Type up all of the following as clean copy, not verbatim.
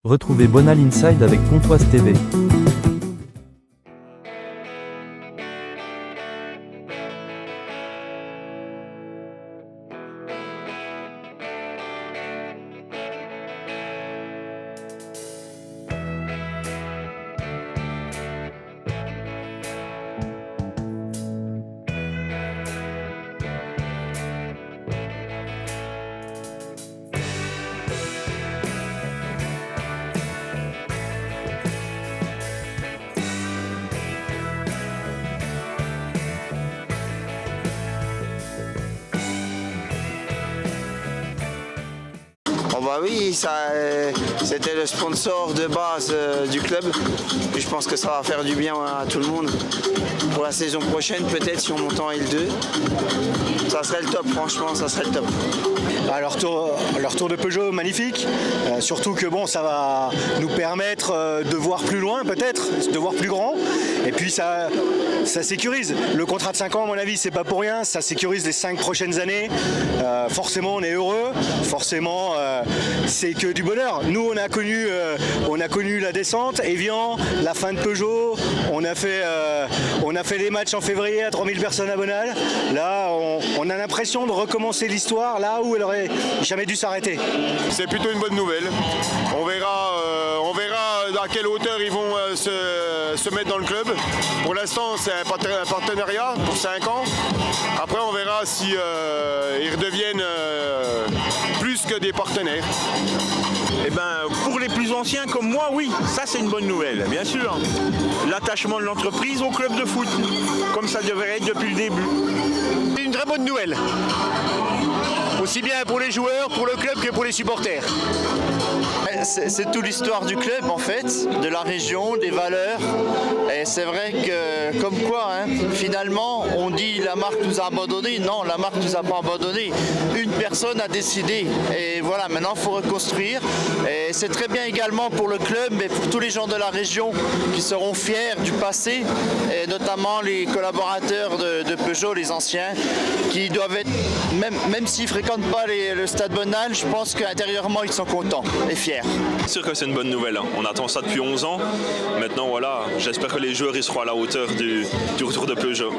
Retrouvez Bonal Inside avec Pontoise TV. Oh bah oui, c'était le sponsor de base du club. Et je pense que ça va faire du bien à tout le monde. Pour la saison prochaine, peut-être si on monte en L2, ça serait le top, franchement, ça serait le top. Leur tour de Peugeot, magnifique. Surtout que bon, ça va nous permettre de voir plus loin, peut-être, de voir plus grand. Et puis ça sécurise. Le contrat de 5 ans, à mon avis, c'est pas pour rien. Ça sécurise les 5 prochaines années. Forcément, on est heureux. Forcément, c'est que du bonheur. Nous, on a connu la descente, Evian, la fin de Peugeot. On a fait des matchs en février à 3000 personnes à Bonal. Là, on a l'impression de recommencer l'histoire là où elle aurait jamais dû s'arrêter. C'est plutôt une bonne nouvelle. On verra à quelle hauteur ils vont se mettre dans le club. Pour l'instant, c'est un partenariat pour 5 ans. Après, on verra si ils redeviennent plus que des partenaires. Eh ben, pour les plus anciens comme moi, oui, ça c'est une bonne nouvelle, bien sûr. L'attachement de l'entreprise au club de foot, comme ça devrait être depuis le début. C'est une très bonne nouvelle. Aussi bien pour les joueurs, pour le club que pour les supporters. C'est toute l'histoire du club en fait, de la région, des valeurs. Et c'est vrai que, comme quoi, finalement, on dit la marque nous a abandonnés. Non, la marque nous a pas abandonnés. Une personne a décidé. Et voilà, maintenant il faut reconstruire. Et c'est très bien également pour le club, mais pour tous les gens de la région qui seront fiers du passé, et notamment les collaborateurs de Peugeot, les anciens, qui doivent être, même s'ils ne fréquentent pas le stade Bonal, je pense qu'intérieurement ils sont contents et fiers. C'est sûr que c'est une bonne nouvelle. On attend ça depuis 11 ans. Maintenant, voilà, j'espère que les joueurs ils seront à la hauteur du retour de Peugeot.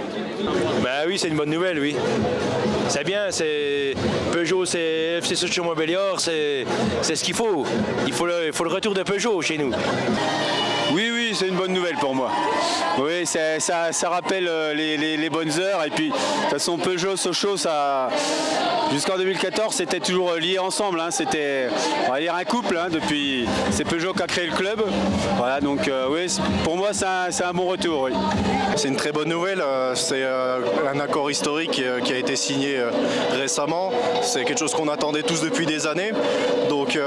Bah oui, c'est une bonne nouvelle, oui. C'est bien, c'est Peugeot, c'est FC Sochaux-Montbéliard, c'est ce qu'il faut. Il faut le retour de Peugeot chez nous. Oui, c'est une bonne nouvelle pour moi. Oui, ça rappelle les bonnes heures. Et puis, de toute façon, Peugeot, Sochaux, jusqu'en 2014, c'était toujours lié ensemble. C'était, on va dire, un couple. Depuis, c'est Peugeot qui a créé le club. Voilà, donc oui, pour moi, c'est un bon retour. Oui. C'est une très bonne nouvelle. C'est un accord historique qui a été signé récemment. C'est quelque chose qu'on attendait tous depuis des années. Donc,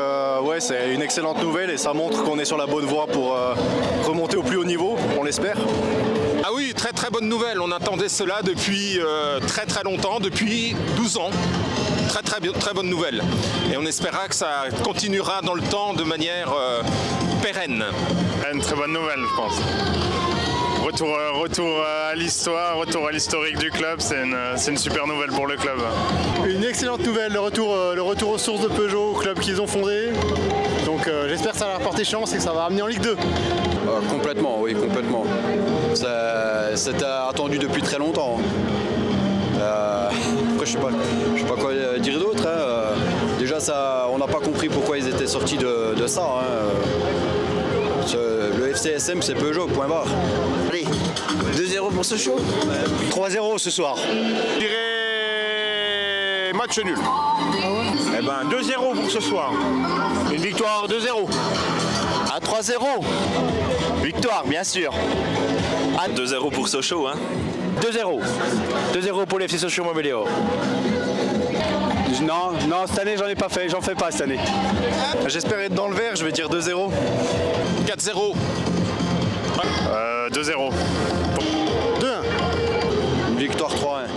ouais, c'est une excellente nouvelle et ça montre qu'on est sur la bonne voie pour remonter au plus haut niveau, on l'espère. Ah oui, très très bonne nouvelle. On attendait cela depuis très très longtemps, depuis 12 ans. Très bonne nouvelle. Et on espérera que ça continuera dans le temps de manière pérenne. Une très bonne nouvelle, je pense. Retour à l'histoire, retour à l'historique du club, c'est une super nouvelle pour le club. Une excellente nouvelle, le retour aux sources de Peugeot, au club qu'ils ont fondé. Donc j'espère que ça va leur porter chance et que ça va ramener en Ligue 2. Complètement, oui, complètement. C'était attendu depuis très longtemps. Après, je sais pas quoi dire d'autre. Déjà, on n'a pas compris pourquoi ils étaient sortis de ça. Le FCSM, c'est Peugeot, point barre. Allez, 2-0 pour Sochaux. 3-0 ce soir. Je dirais match nul. Eh ben, 2-0 pour ce soir. Une victoire 2-0. À 3-0. Victoire, bien sûr. 2-0 pour Sochaux, 2-0. 2-0 pour les FC Sochaux-Montbéliard. Non, cette année, j'en fais pas cette année. J'espère être dans le vert, je vais dire 2-0. 4-0. 2-0. 2-1. Une victoire 3-1.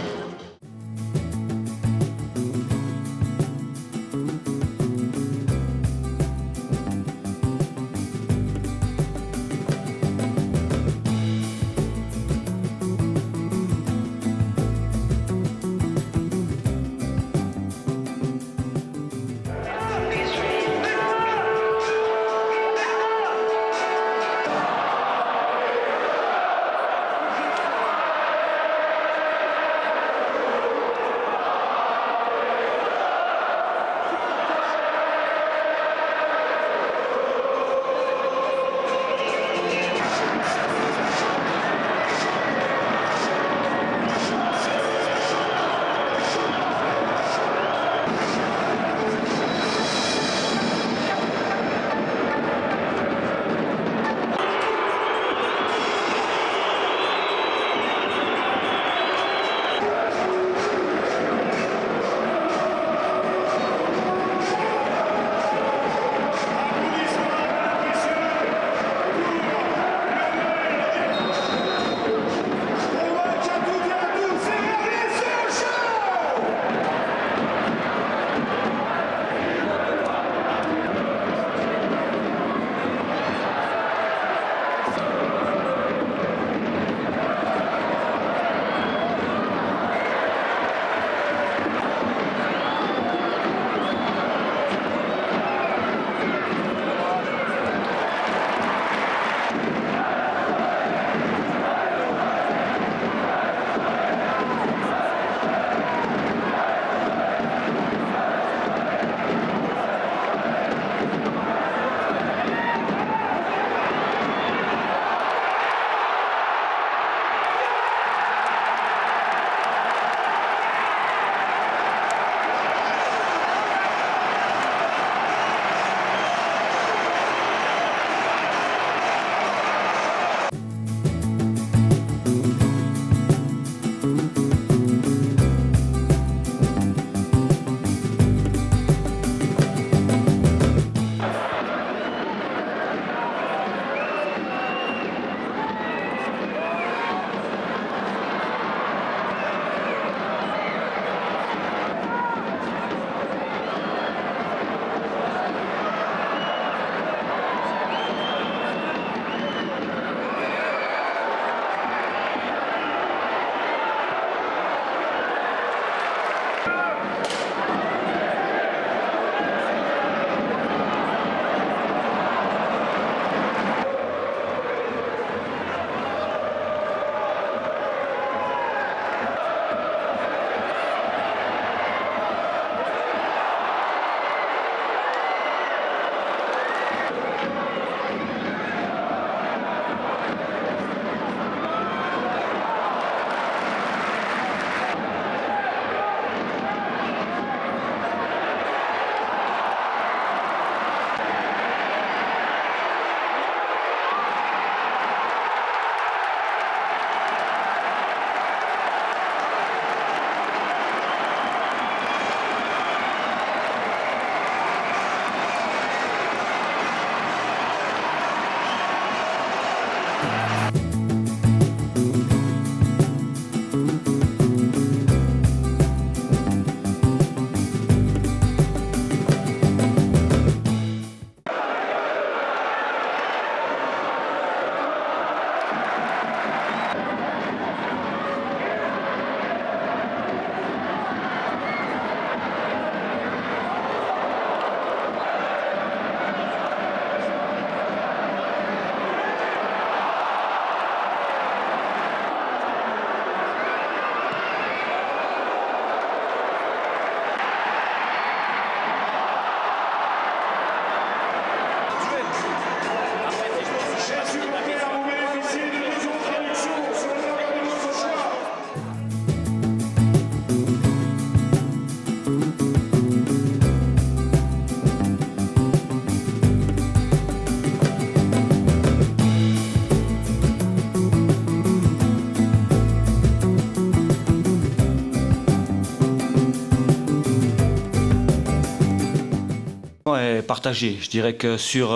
dirais partagé. Je dirais que sur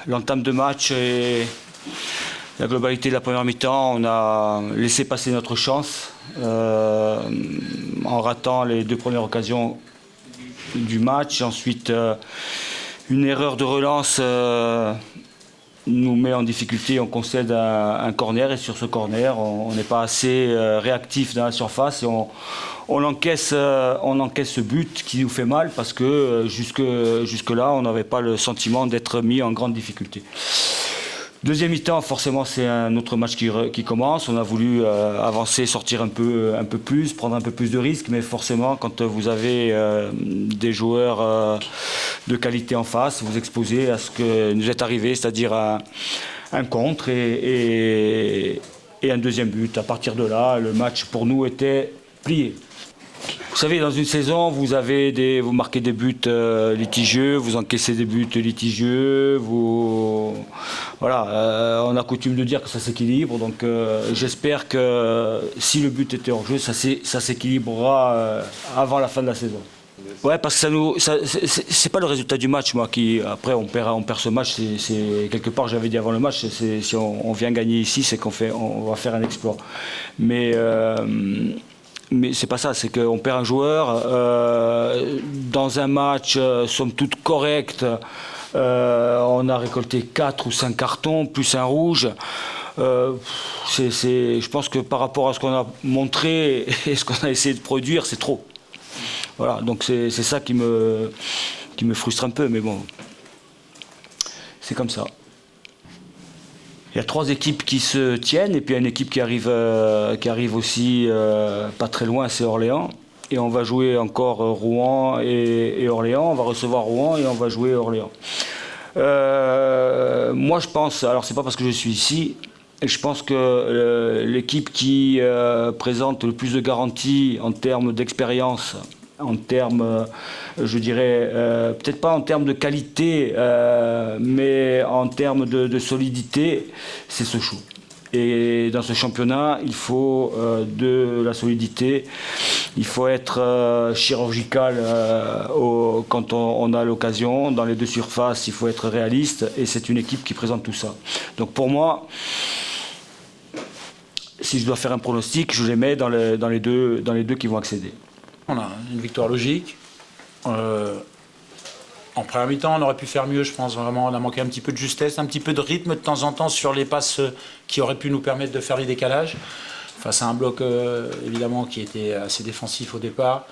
l'entame de match et la globalité de la première mi-temps, on a laissé passer notre chance en ratant les 2 premières occasions du match. Ensuite, une erreur de relance nous met en difficulté, on concède un corner et sur ce corner, on n'est pas assez réactif dans la surface et on encaisse ce but qui nous fait mal parce que jusque-là, on n'avait pas le sentiment d'être mis en grande difficulté. Deuxième mi-temps, forcément, c'est un autre match qui commence. On a voulu avancer, sortir un peu plus, prendre un peu plus de risques, mais forcément, quand vous avez des joueurs de qualité en face, vous exposez à ce que nous est arrivé, c'est-à-dire un contre et un deuxième but. À partir de là, le match pour nous était plié. Vous savez, dans une saison, vous marquez des buts litigieux, vous encaissez des buts litigieux, voilà, on a coutume de dire que ça s'équilibre, donc j'espère que si le but était hors jeu, ça s'équilibrera avant la fin de la saison. Ouais, parce que c'est pas le résultat du match, moi, après on perd ce match, c'est quelque part, j'avais dit avant le match, si on vient gagner ici, c'est on va faire un exploit. Mais c'est pas ça, c'est qu'on perd un joueur dans un match somme toute correct. On a récolté 4 ou 5 cartons plus un rouge. Je pense que par rapport à ce qu'on a montré et ce qu'on a essayé de produire, c'est trop. Voilà, donc c'est ça qui me frustre un peu, mais bon, c'est comme ça. Il y a 3 équipes qui se tiennent et puis il y a une équipe qui arrive aussi pas très loin, c'est Orléans. Et on va jouer encore Rouen et Orléans. On va recevoir Rouen et on va jouer Orléans. Moi je pense, alors c'est pas parce que je suis ici, je pense que l'équipe qui présente le plus de garanties en termes d'expérience, en termes, je dirais, peut-être pas en termes de qualité, mais en termes de solidité, c'est Sochaux. Et dans ce championnat, il faut de la solidité, il faut être chirurgical quand on a l'occasion. Dans les 2 surfaces, il faut être réaliste et c'est une équipe qui présente tout ça. Donc pour moi, si je dois faire un pronostic, je les mets dans les deux qui vont accéder. On a une victoire logique. En première mi-temps, on aurait pu faire mieux, je pense. Vraiment, on a manqué un petit peu de justesse, un petit peu de rythme de temps en temps sur les passes qui auraient pu nous permettre de faire les décalages. Face à un bloc, évidemment, qui était assez défensif au départ.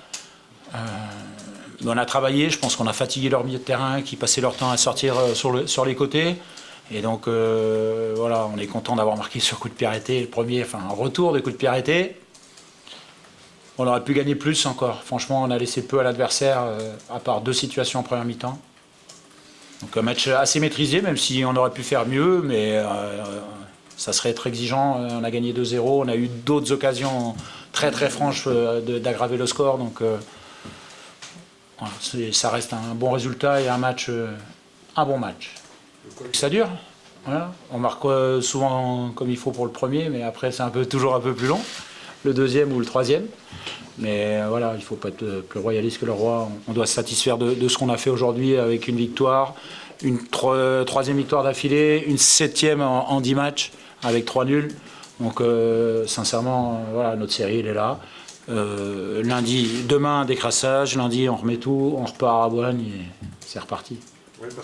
Mais on a travaillé, je pense qu'on a fatigué leur milieu de terrain, qui passaient leur temps à sortir sur les côtés. Et donc, voilà, on est content d'avoir marqué sur coup de pied arrêté, le premier, enfin, un retour de coup de pied arrêté. On aurait pu gagner plus encore. Franchement, on a laissé peu à l'adversaire, à part 2 situations en première mi-temps. Donc un match assez maîtrisé, même si on aurait pu faire mieux, mais ça serait être exigeant. On a gagné 2-0, on a eu d'autres occasions très très franches d'aggraver le score. Donc voilà, ça reste un bon résultat et un bon match. Ça dure. Voilà. On marque souvent comme il faut pour le premier, mais après c'est toujours un peu plus long. Le deuxième ou le troisième. Mais voilà, il ne faut pas être plus royaliste que le roi. On doit se satisfaire de ce qu'on a fait aujourd'hui avec une victoire, une 3e victoire d'affilée, une 7e en 10 matchs avec 3 nuls. Donc sincèrement, voilà, notre série, elle est là. Demain, décrassage. Lundi, on remet tout, on repart à Boulogne et c'est reparti.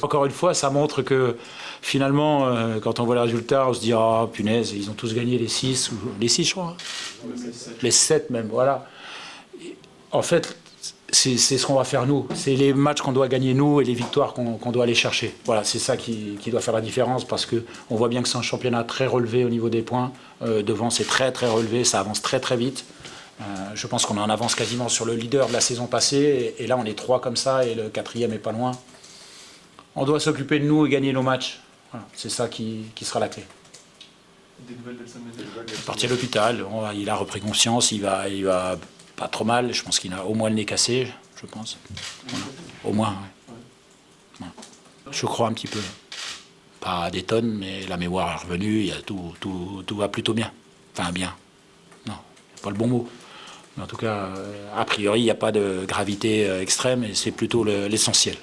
Encore une fois, ça montre que finalement, quand on voit les résultats, on se dit « Ah, punaise, ils ont tous gagné les 6, ou les 6 je crois, hein. Les 7 même, voilà ». En fait, c'est ce qu'on va faire nous. C'est les matchs qu'on doit gagner nous et les victoires qu'on doit aller chercher. Voilà, c'est ça qui doit faire la différence parce qu'on voit bien que c'est un championnat très relevé au niveau des points. Devant, c'est très très relevé, ça avance très très vite. Je pense qu'on est en avance quasiment sur le leader de la saison passée et là, on est 3 comme ça et le 4e est pas loin. On doit s'occuper de nous et gagner nos matchs. Voilà, c'est ça qui sera la clé. Des nouvelles parti à l'hôpital, il a repris conscience, il va pas trop mal. Je pense qu'il a au moins le nez cassé, je pense. Voilà. Au moins, ouais. Voilà. Je crois un petit peu. Pas des tonnes, mais la mémoire est revenue, tout va plutôt bien. Enfin, bien. Non, pas le bon mot. Mais en tout cas, a priori, il n'y a pas de gravité extrême et c'est plutôt l'essentiel.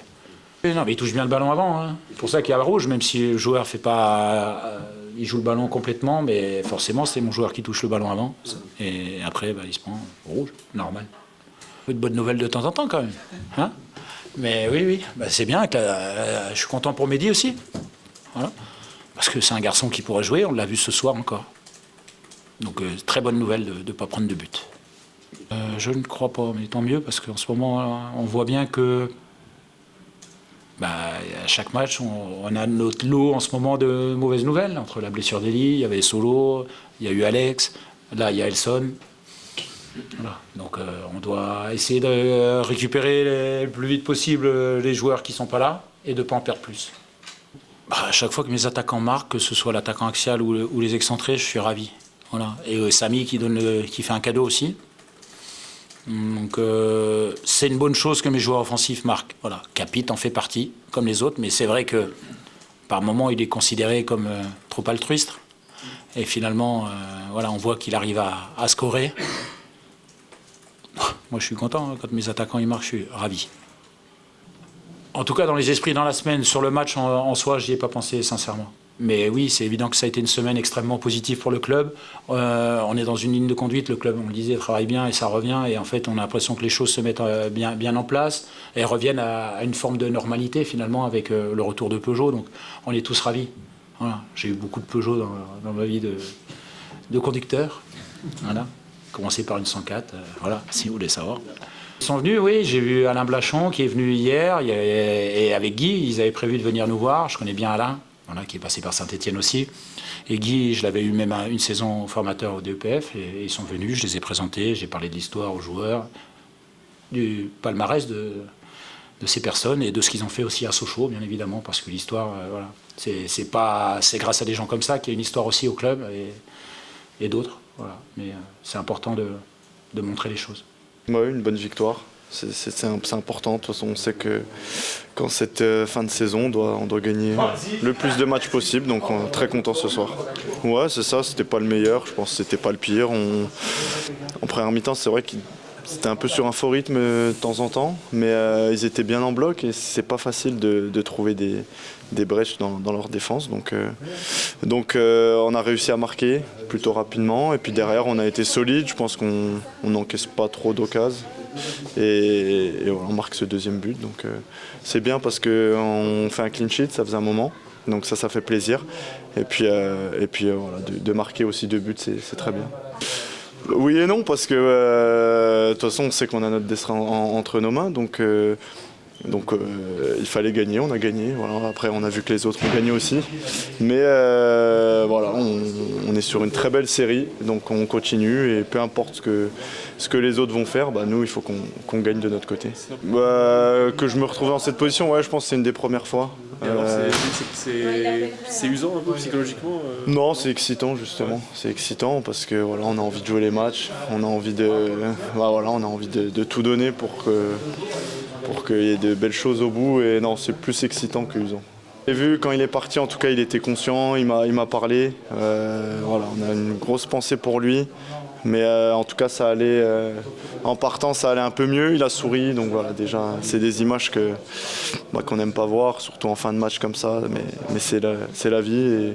Non, mais il touche bien le ballon avant. Hein. C'est pour ça qu'il y a le rouge, même si le joueur fait pas, il joue le ballon complètement, mais forcément c'est mon joueur qui touche le ballon avant. Et après, il se prend rouge, normal. Un peu de bonnes nouvelles de temps en temps quand même. Hein, mais oui, c'est bien. Je suis content pour Mehdi aussi. Voilà. Parce que c'est un garçon qui pourrait jouer, on l'a vu ce soir encore. Donc très bonne nouvelle de ne pas prendre de but. Je ne crois pas, mais tant mieux, parce qu'en ce moment, on voit bien que à chaque match, on a notre lot en ce moment de mauvaises nouvelles. Entre la blessure d'Eli, il y avait Solo, il y a eu Alex, là il y a Elson. Voilà. Donc on doit essayer de récupérer le plus vite possible les joueurs qui ne sont pas là et de ne pas en perdre plus. À chaque fois que mes attaquants marquent, que ce soit l'attaquant axial ou les excentrés, je suis ravi. Voilà. Et Samy qui fait un cadeau aussi. Donc c'est une bonne chose que mes joueurs offensifs marquent. Voilà. Capit en fait partie, comme les autres, mais c'est vrai que par moments il est considéré comme trop altruiste. Et finalement, on voit qu'il arrive à scorer. Moi je suis content, hein, quand mes attaquants ils marquent, je suis ravi. En tout cas, dans les esprits, dans la semaine, sur le match en soi, je n'y ai pas pensé sincèrement. Mais oui, c'est évident que ça a été une semaine extrêmement positive pour le club. On est dans une ligne de conduite, le club, on le disait, travaille bien et ça revient. Et en fait, on a l'impression que les choses se mettent bien en place et reviennent à une forme de normalité finalement avec le retour de Peugeot. Donc on est tous ravis. Voilà. J'ai eu beaucoup de Peugeot dans ma vie de conducteur. Voilà. Commencé par une 104, voilà, si vous voulez savoir. Ils sont venus, oui, j'ai vu Alain Blachon qui est venu hier, et avec Guy, ils avaient prévu de venir nous voir. Je connais bien Alain. Voilà, qui est passé par Saint-Etienne aussi. Et Guy, je l'avais eu même une saison formateur au DEPF, et ils sont venus, je les ai présentés, j'ai parlé de l'histoire aux joueurs, du palmarès de ces personnes et de ce qu'ils ont fait aussi à Sochaux, bien évidemment, parce que l'histoire, c'est grâce à des gens comme ça qu'il y a une histoire aussi au club et d'autres. Voilà. Mais c'est important de montrer les choses. Ouais, une bonne victoire. C'est important. De toute façon, on sait que quand cette fin de saison, on doit gagner le plus de matchs possible. Donc, on est très content ce soir. Ouais, c'est ça. C'était pas le meilleur. Je pense que c'était pas le pire. En première mi-temps, c'est vrai qu'ils étaient un peu sur un faux rythme de temps en temps, mais ils étaient bien en bloc et c'est pas facile de trouver des brèches dans leur défense. Donc, on a réussi à marquer plutôt rapidement. Et puis derrière, on a été solide. Je pense qu'on n'encaisse pas trop d'occasions. Et voilà, on marque ce deuxième but, donc c'est bien parce qu'on fait un clean sheet, ça faisait un moment, donc ça fait plaisir. Et puis voilà, de marquer aussi 2 buts, c'est très bien. Oui et non, parce que de toute façon on sait qu'on a notre destin entre nos mains, donc il fallait gagner, on a gagné. Voilà. Après on a vu que les autres ont gagné aussi. Mais voilà, on est sur une très belle série, donc on continue et peu importe ce que les autres vont faire, nous il faut qu'on gagne de notre côté. Que je me retrouve dans cette position, ouais, je pense que c'est une des premières fois. Alors c'est usant un peu psychologiquement Non, c'est excitant justement. C'est excitant parce que voilà, on a envie de jouer les matchs, on a envie de tout donner pour qu'il y ait de belles choses au bout, et non, c'est plus excitant que usant. J'ai vu quand il est parti, en tout cas il était conscient, il m'a parlé, voilà, on a une grosse pensée pour lui, mais en tout cas ça allait, en partant ça allait un peu mieux, il a souri, donc voilà, déjà c'est des images qu'on n'aime pas voir, surtout en fin de match comme ça, mais c'est la vie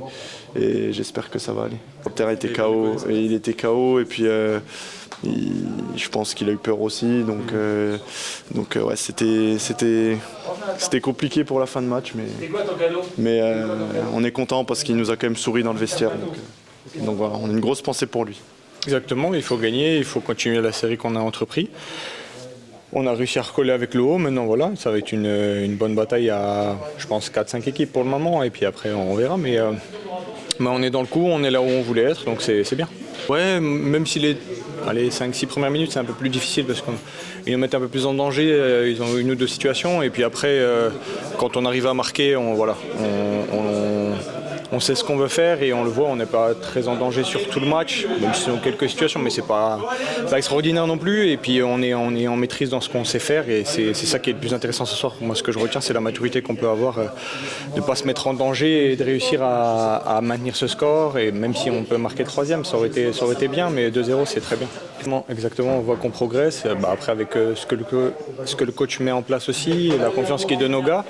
et j'espère que ça va aller. Le terrain était KO, et il était KO, et puis je pense qu'il a eu peur aussi, donc ouais, c'était compliqué pour la fin de match, mais on est content parce qu'il nous a quand même souri dans le vestiaire, donc voilà, on a une grosse pensée pour lui. Exactement, il faut gagner, il faut continuer la série qu'on a entrepris. On a réussi à recoller avec le haut, maintenant voilà, ça va être une bonne bataille à, je pense, 4-5 équipes pour le moment, et puis après on verra, mais on est dans le coup, on est là où on voulait être, donc c'est bien. Ouais, même si les 5-6 premières minutes c'est un peu plus difficile parce qu'ils nous mettent un peu plus en danger, ils ont une ou deux situations, et puis après quand on arrive à marquer, on sait ce qu'on veut faire et on le voit, on n'est pas très en danger sur tout le match, même si c'est quelques situations, mais c'est pas extraordinaire non plus, et puis on est en maîtrise dans ce qu'on sait faire, et c'est ça qui est le plus intéressant ce soir. Moi, ce que je retiens, c'est la maturité qu'on peut avoir, de ne pas se mettre en danger et de réussir à maintenir ce score, et même si on peut marquer 3e, ça aurait été bien, mais 2-0 c'est très bien. Exactement, on voit qu'on progresse. Après, avec ce que le coach met en place aussi, et la confiance qu'il donne aux gars,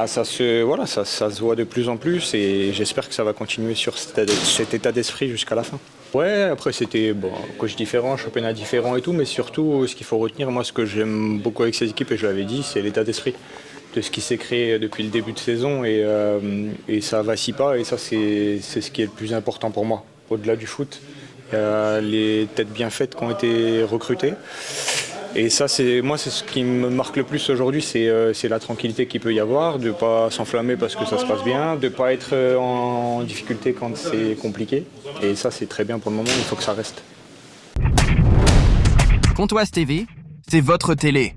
ça se voit de plus en plus et j'espère que ça va continuer sur cet état d'esprit jusqu'à la fin. Ouais, après c'était coach différent, championnat différent et tout, mais surtout ce qu'il faut retenir, moi ce que j'aime beaucoup avec ces équipes, et je l'avais dit, c'est l'état d'esprit de ce qui s'est créé depuis le début de saison et ça vacille pas et ça c'est ce qui est le plus important pour moi, au-delà du foot. Les têtes bien faites qui ont été recrutées. Et ça, c'est ce qui me marque le plus aujourd'hui, c'est la tranquillité qu'il peut y avoir, de ne pas s'enflammer parce que ça se passe bien, de ne pas être en difficulté quand c'est compliqué. Et ça, c'est très bien pour le moment, il faut que ça reste. Pontoise TV, c'est votre télé.